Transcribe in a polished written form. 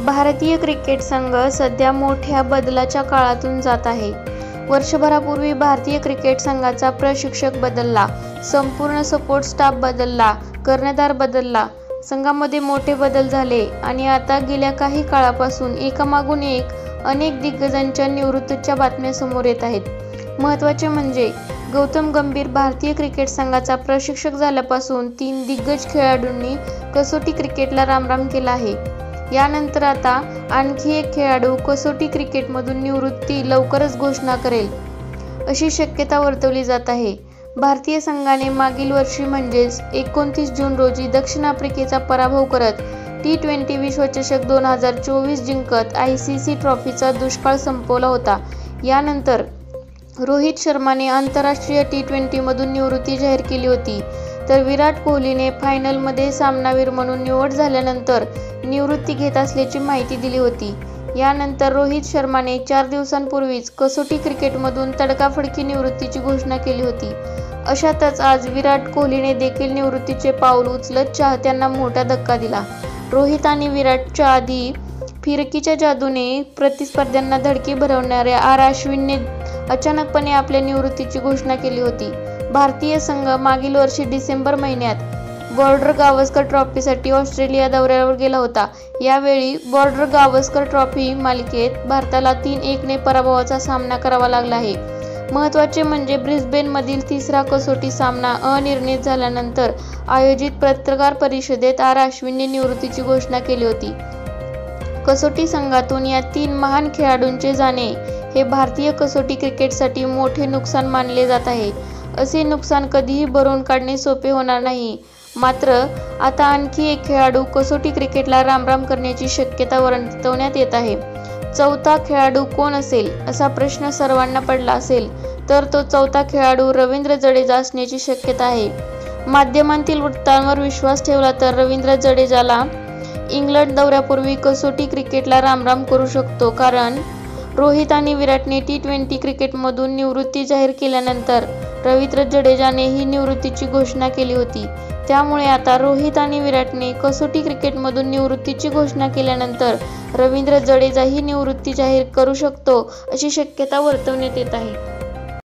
भारतीय क्रिकेट संघ सध्या मोठ्या बदलाच्या काळातून जात आहे. वर्षभरापूर्वी भारतीय क्रिकेट संघाचा प्रशिक्षक बदलला, संपूर्ण सपोर्ट स्टाफ बदलला, कर्णधार बदलला, संघामध्ये मोठे बदल झाले आणि आता गेल्या काही काळापासून एकामागून एक अनेक दिग्गजांच्या निवृत्तीच्या बातम्या समोर येत आहेत. महत्त्वाचे म्हणजे गौतम गंभीर भारतीय क्रिकेट संघाचा प्रशिक्षक झाल्यापासून 3 दिग्गज खेळाडूंनी कसोटी क्रिकेटला रामराम केला आहे. यानंतर आता आणखी एक खेळाडू कसोटी क्रिकेटमधून निवृत्ती लवकरच घोषणा करेल, अशी शक्यता वर्तवली जात आहे. भारतीय संघाने मागील वर्षी म्हणजेच 29 जून रोजी दक्षिण आफ्रिकेचा पराभव करत T20 विश्वचषक 2024 जिंकत ICC ट्रॉफीचा दुष्काळ संपवला होता. यानंतर रोहित शर्माने आंतरराष्ट्रीय T20 मधून निवृत्ती जाहीर केली होती, तर विराट कोहलीने फायनलमध्ये सामनावीर म्हणून निवड झाल्यानंतर निवृत्ती घेत असल्याची माहिती दिली होती. यानंतर रोहित शर्माने 4 दिवसांपूर्वीच कसोटी क्रिकेटमधून तडकाफडकी निवृत्तीची घोषणा केली होती. अशातच आज विराट कोहलीने देखील निवृत्तीचे पाऊल उचलत चाहत्यांना मोठा धक्का दिला. रोहित आणि विराटच्या आधी फिरकीच्या जादूने प्रतिस्पर्ध्यांना धडकी भरवणाऱ्या अश्विनने अचानकपणे आपल्या निवृत्तीची घोषणा केली होती. भारतीय संघ मागील वर्षी डिसेंबर महिन्यात बॉर्डर गावस्कर ट्रॉफीसाठी ऑस्ट्रेलिया दौऱ्यावर गेला होता. यावेळी बॉर्डर गावस्कर ट्रॉफी मालिकेत भारताला 3-1 ने पराभवाचा सामना करावा लागला आहे. महत्त्वाचे म्हणजे ब्रिस्बेनमधील तिसरा कसोटी सामना अनिर्णित झाल्यानंतर आयोजित पत्रकार परिषदेत अश्विनने निवृत्तीची घोषणा केली होती. कसोटी संघातून या 3 महान खेळाडूंचे जाणे हे भारतीय कसोटी क्रिकेटसाठी मोठे नुकसान मानले जात आहे. असे नुकसान कधीही भरून काढणे सोपे होणार नाही. मात्र आता आणखी एक खेळाडू कसोटी क्रिकेटला रामराम करण्याची शक्यता वर्तवण्यात येत आहे. चौथा खेळाडू कोण असेल असा प्रश्न सर्वांना पडला असेल तर तो चौथा खेळाडू रवींद्र जडेजा असण्याची शक्यता आहे. माध्यमांतील वृत्तांवर विश्वास ठेवला तर रवींद्र जडेजाला इंग्लंड दौऱ्यापूर्वी कसोटी क्रिकेटला रामराम करू शकतो, कारण रोहित आणि विराटने T20 क्रिकेटमधून निवृत्ती जाहीर केल्यानंतर रवींद्र जडेजाने ही निवृत्तीची घोषणा केली होती. त्यामुळे आता रोहित आणि विराटने कसोटी क्रिकेटमधून निवृत्तीची घोषणा केल्यानंतर रवींद्र जडेजा ही निवृत्ती जाहीर करू शकतो, अशी शक्यता वर्तवण्यात येत आहे.